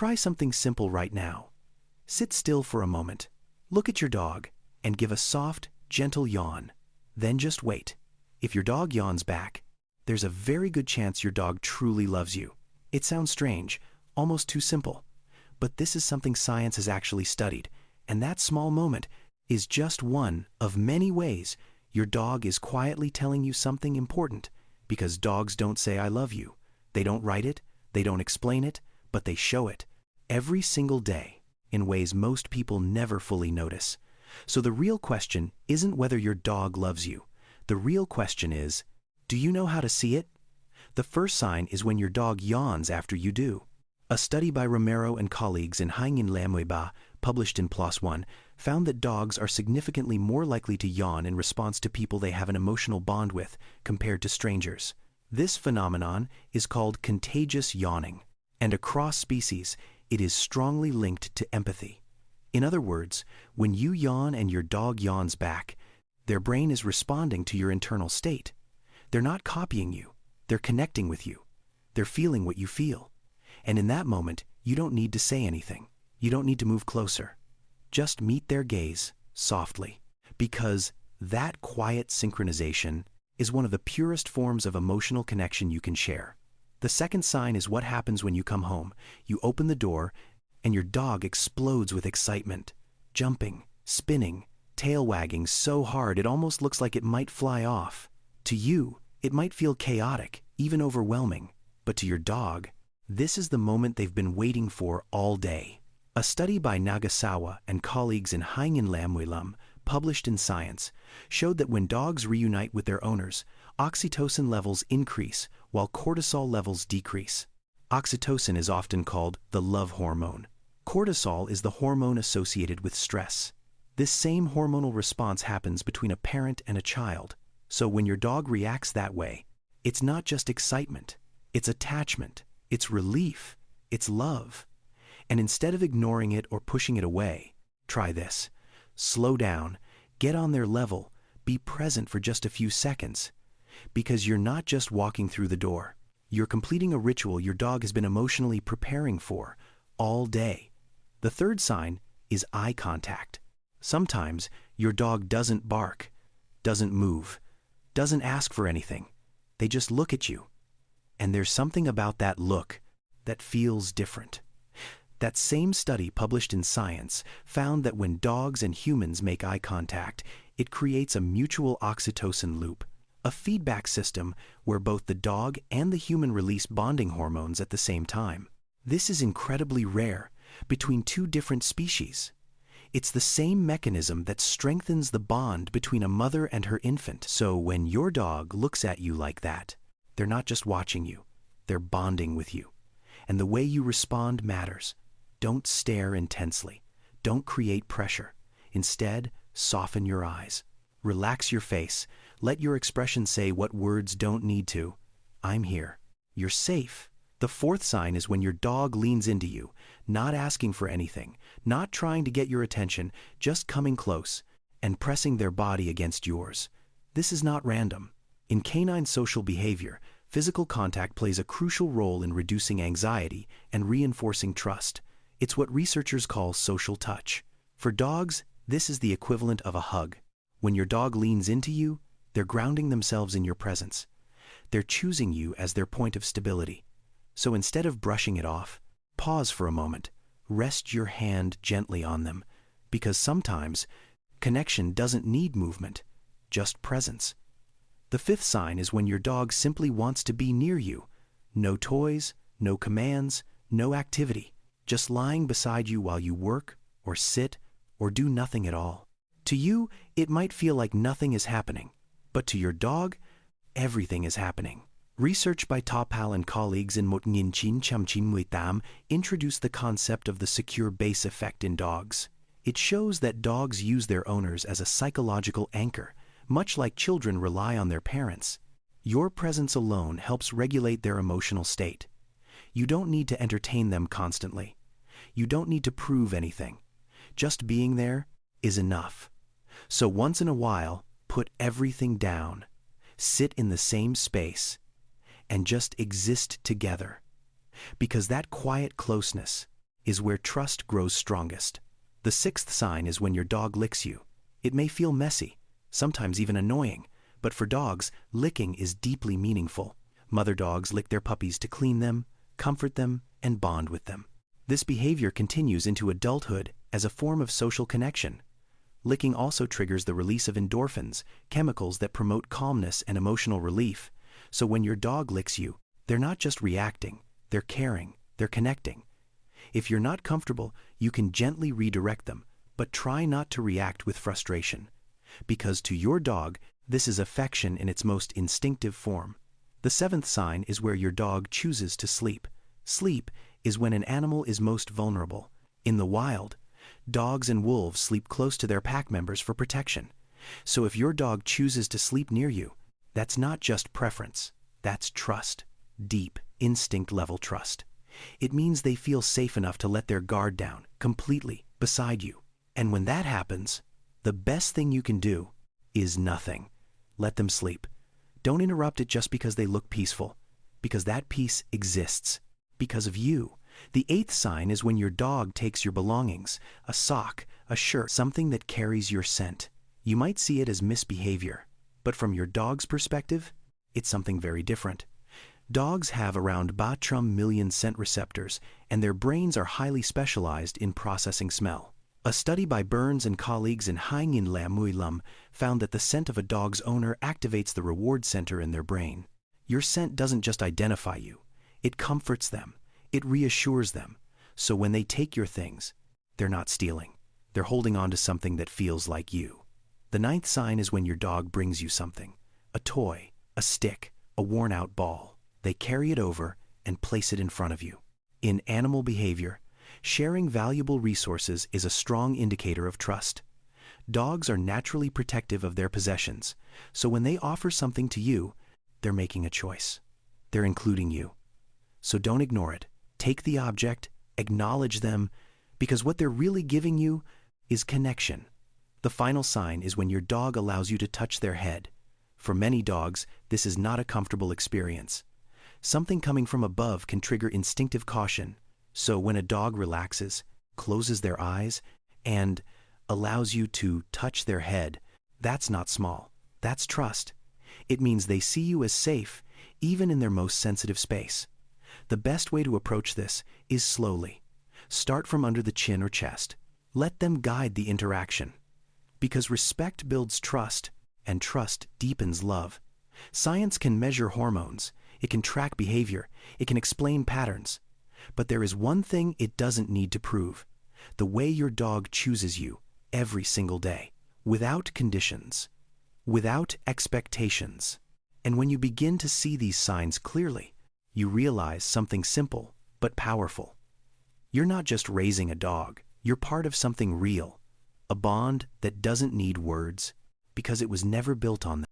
try something simple right now. Sit still for a moment, look at your dog, and give a soft, gentle yawn. Then just wait. If your dog yawns back, there's a very good chance your dog truly loves you. It sounds strange, almost too simple, but this is something science has actually studied, and that small moment is just one of many ways your dog is quietly telling you something important, because dogs don't say "I love you." They don't write it, they don't explain it, but they show it every single day in ways most people never fully notice. So the real question isn't whether your dog loves you. The real question is, do you know how to see it? The first sign is when your dog yawns after you do. A study by Romero and colleagues in Canine, published in PLOS ONE, found that dogs are significantly more likely to yawn in response to people they have an emotional bond with compared to strangers. This phenomenon is called contagious yawning, and across species, it is strongly linked to empathy. In other words, when you yawn and your dog yawns back, their brain is responding to your internal state. They're not copying you, they're connecting with you. They're feeling what you feel. And in that moment, you don't need to say anything. You don't need to move closer. Just meet their gaze softly, because that quiet synchronization is one of the purest forms of emotional connection you can share. The second sign is what happens when you come home. You open the door, and your dog explodes with excitement, jumping, spinning, tail wagging so hard it almost looks like it might fly off. To you, it might feel chaotic, even overwhelming, but to your dog, this is the moment they've been waiting for all day. A study by Nagasawa and colleagues in Canine, published in Science, showed that when dogs reunite with their owners, oxytocin levels increase while cortisol levels decrease. Oxytocin is often called the love hormone. Cortisol is the hormone associated with stress. This same hormonal response happens between a parent and a child. So when your dog reacts that way, it's not just excitement, it's attachment, it's relief, it's love. And instead of ignoring it or pushing it away, try this. Slow down, get on their level, be present for just a few seconds. Because you're not just walking through the door, you're completing a ritual your dog has been emotionally preparing for all day. The third sign is eye contact. Sometimes your dog doesn't bark, doesn't move, doesn't ask for anything. They just look at you. And there's something about that look that feels different. That same study published in Science found that when dogs and humans make eye contact, it creates a mutual oxytocin loop, a feedback system where both the dog and the human release bonding hormones at the same time. This is incredibly rare between two different species. It's the same mechanism that strengthens the bond between a mother and her infant. So when your dog looks at you like that, they're not just watching you, they're bonding with you. And the way you respond matters. Don't stare intensely. Don't create pressure. Instead, soften your eyes. Relax your face. Let your expression say what words don't need to. I'm here. You're safe. The fourth sign is when your dog leans into you, not asking for anything, not trying to get your attention, just coming close and pressing their body against yours. This is not random. In canine social behavior, physical contact plays a crucial role in reducing anxiety and reinforcing trust. It's what researchers call social touch. For dogs, this is the equivalent of a hug. When your dog leans into you, they're grounding themselves in your presence. They're choosing you as their point of stability. So instead of brushing it off, pause for a moment. Rest your hand gently on them, because sometimes connection doesn't need movement, just presence. The fifth sign is when your dog simply wants to be near you. No toys, no commands, no activity. Just lying beside you while you work, or sit, or do nothing at all. To you, it might feel like nothing is happening, but to your dog, everything is happening. Research by Topal and colleagues in 1998 introduced the concept of the secure base effect in dogs. It shows that dogs use their owners as a psychological anchor, much like children rely on their parents. Your presence alone helps regulate their emotional state. You don't need to entertain them constantly. You don't need to prove anything. Just being there is enough. So once in a while, put everything down, sit in the same space, and just exist together. Because that quiet closeness, is where trust grows strongest. The sixth sign is when your dog licks you. It may feel messy, sometimes even annoying, but for dogs, licking is deeply meaningful. Mother dogs lick their puppies to clean them, comfort them, and bond with them. This behavior continues into adulthood as a form of social connection. Licking also triggers the release of endorphins, chemicals that promote calmness and emotional relief. So when your dog licks you, they're not just reacting, they're caring, they're connecting. If you're not comfortable, you can gently redirect them, but try not to react with frustration. Because to your dog, this is affection in its most instinctive form. The seventh sign is where your dog chooses to sleep. Sleep is when an animal is most vulnerable. In the wild, dogs and wolves sleep close to their pack members for protection. So if your dog chooses to sleep near you, that's not just preference, that's trust. Deep, instinct-level trust. It means they feel safe enough to let their guard down, completely, beside you. And when that happens, the best thing you can do is nothing. Let them sleep. Don't interrupt it just because they look peaceful, because that peace exists, because of you. The eighth sign is when your dog takes your belongings, a sock, a shirt, something that carries your scent. You might see it as misbehavior, but from your dog's perspective, it's something very different. Dogs have around 1 million scent receptors, and their brains are highly specialized in processing smell. A study by Burns and colleagues in Hangin Lamuilam found that the scent of a dog's owner activates the reward center in their brain. Your scent doesn't just identify you, it comforts them, it reassures them. So when they take your things, they're not stealing. They're holding on to something that feels like you. The ninth sign is when your dog brings you something, a toy, a stick, a worn-out ball. They carry it over and place it in front of you. In animal behavior, sharing valuable resources is a strong indicator of trust. Dogs are naturally protective of their possessions, so when they offer something to you, they're making a choice. They're including you. So don't ignore it. Take the object, acknowledge them, because what they're really giving you is connection. The final sign is when your dog allows you to touch their head. For many dogs, this is not a comfortable experience. Something coming from above can trigger instinctive caution. So when a dog relaxes, closes their eyes, and allows you to touch their head, that's not small. That's trust. It means they see you as safe, even in their most sensitive space. The best way to approach this is slowly. Start from under the chin or chest. Let them guide the interaction. Because respect builds trust, and trust deepens love. Science can measure hormones. It can track behavior, it can explain patterns. But there is one thing it doesn't need to prove: the way your dog chooses you every single day, without conditions, without expectations. And when you begin to see these signs clearly, you realize something simple but powerful. You're not just raising a dog, you're part of something real, a bond that doesn't need words, because it was never built on them.